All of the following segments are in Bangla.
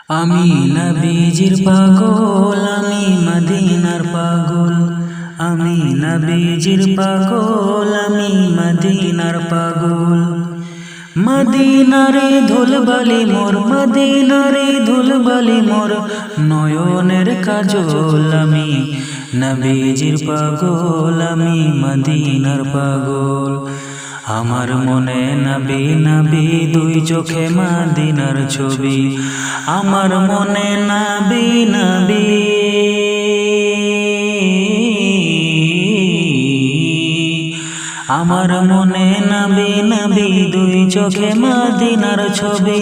আমি নবীজির পাগল, আমি মদিনার পাগল। আমি নবীজির পাগল, আমি মদিনার পাগল। মদিনারে ধুলবালি মোর, মদিনারে ধুলবালি মোর, নয়নের কাজল। আমি নবীজির পাগল, আমি মদিনার পাগল। আমার মনে নবী নবী, দুই চোখে মদিনার ছবি। আমার মনে নবী নবী, আমার মনে নবী নবী, দুই চোখে মদিনার ছবি।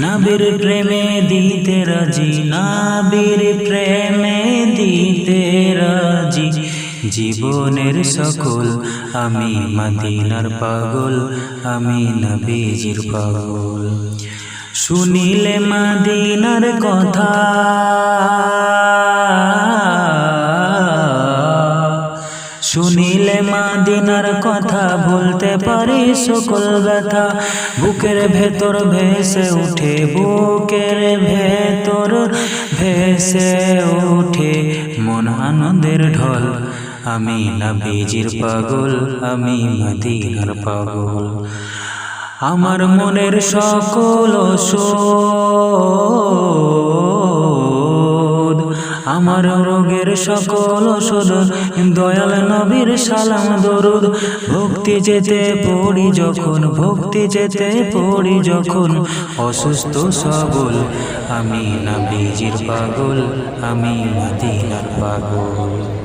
নবীর প্রেমে দিতে রাজি, নবীর প্রেমে দিতে রাজি। জীবনের সকল আমি মদিনার পাগল, আমি নবীজির পাগল। শুনিলে মদিনার কথা, শুনিলে মদিনার কথা, বলতে পারি সকল ব্যথা। বুকের ভেতর ভেসে উঠে, বুকের ভেতর ভেসে উঠে মন আনন্দের ঢল। আমি নবীজির পাগল, আমি মদিনার পাগল। আমার মনের সকল ওষুধ, আমার রোগের সকল ওষুধ, দয়াল নবীর সালাম দরুদ। ভক্তি যেতে পড়ি যখন, ভক্তি যেতে পড়ি যখন, অসুস্থ সবল। আমি নবীজির পাগল, আমি মদিনার পাগল।